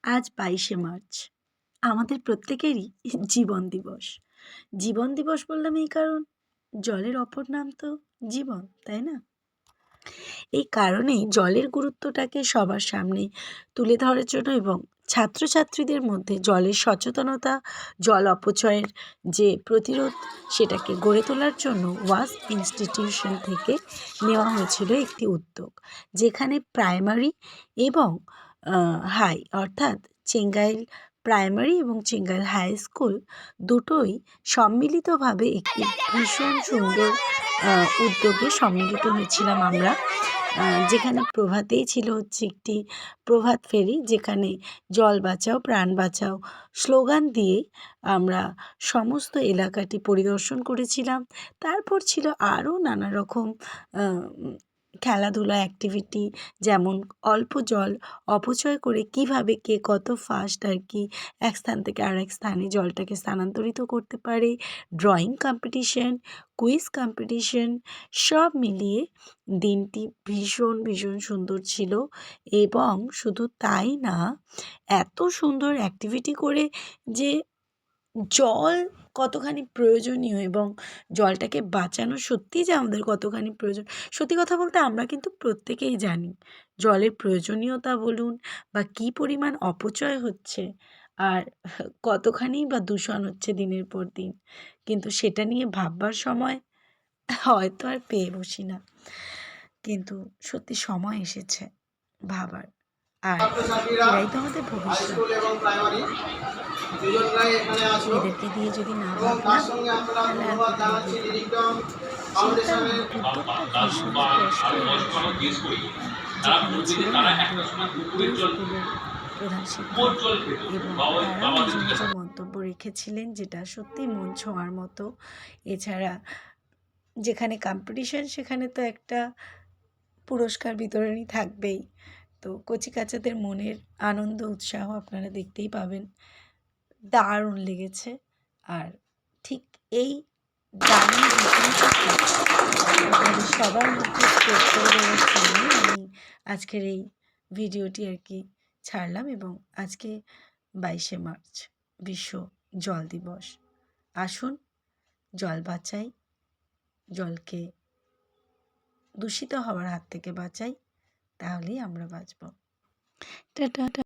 আজ ২২শে মার্চ আমাদের প্রত্যেকেরই জীবন দিবস। জীবন দিবস বললাম এই কারণ জলের অপর নাম তো জীবন, তাই না? এই কারণেই জলের গুরুত্বটাকে সবার সামনে তুলে ধরার জন্য এবং ছাত্রছাত্রীদের মধ্যে জলের সচেতনতা, জল অপচয়ের যে প্রতিরোধ সেটাকে গড়ে তোলার জন্য ওয়াসপ ইনস্টিটিউশন থেকে নেওয়া হয়েছিল একটি উদ্যোগ। যেখানে প্রাইমারি এবং হাই অর্থাৎ চেঙ্গাইল প্রাইমারি এবং চেঙ্গাইল হাই স্কুল দুটোই সম্মিলিতভাবে একটি ভীষণ সুন্দর উদ্যোগে সম্মিলিত হয়েছিলাম আমরা। যেখানে প্রভাতেই ছিল হচ্ছে একটি প্রভাত ফেরি, যেখানে জল বাঁচাও প্রাণ বাঁচাও স্লোগান দিয়ে আমরা সমস্ত এলাকাটি পরিদর্শন করেছিলাম। তারপর ছিল আরও নানা রকম খেলাধুলা অ্যাক্টিভিটি, যেমন অল্প জল অপচয় করে কিভাবে কে কত ফাস্ট আর কি এক স্থান থেকে আরেক স্থানে জলটাকে স্থানান্তরিত করতে পারে, ড্রয়িং কম্পিটিশন, কুইজ কম্পিটিশন, সব মিলিয়ে দিনটি ভীষণ ভীষণ সুন্দর ছিল। এবং শুধু তাই না, এত সুন্দর অ্যাক্টিভিটি করে যে জল কতখানি প্রয়োজনীয় এবং জলটাকে বাঁচানো সত্যিই যে আমাদের কতখানি প্রয়োজন। সত্যি কথা বলতে আমরা কিন্তু প্রত্যেকেই জানি জলের প্রয়োজনীয়তা বলুন বা কী পরিমাণ অপচয় হচ্ছে আর কতখানি বা দূষণ হচ্ছে দিনের পর দিন, কিন্তু সেটা নিয়ে ভাববার সময় হয়তো আর পেয়ে বসি না। কিন্তু সত্যি সময় এসেছে ভাবার। আর এরাই তো আমাদের ভবিষ্যৎ। এদেরকে দিয়ে যদি না ভাবলাম তাহলে আর কোথায় গিয়ে ভাবব? সেই কারণে উদ্যোগটা ভীষণ স্পষ্ট এবং সুন্দর। যেখানে ছিলেন আমাদের দুই স্কুলের প্রধান শিক্ষক এবং তারাও নিজ নিজ মন্তব্য রেখেছিলেন, যেটা সত্যি মন ছোঁয়ার মতো। এছাড়া যেখানে কম্পিটিশন সেখানে তো একটা পুরস্কার বিতরণী থাকবেই। তো কচিকাঁচাদের মনের আনন্দ উৎসাহ আপনারা দেখতেই পাবেন। দারুণ লেগেছে। আর ঠিক এই দারুণ ঘটনাটাকে আপনাদের সবার মধ্যে স্প্রেড করে দেওয়ার জন্যই আমি আজকের এই ভিডিওটি আর কি ছাড়লাম। এবং আজকে ২২শে মার্চ বিশ্ব জল দিবস। আসুন জল বাঁচাই, জলকে দূষিত হওয়ার হাত থেকে বাঁচাই, তাহলেই আমরা বাঁচব। টাটা।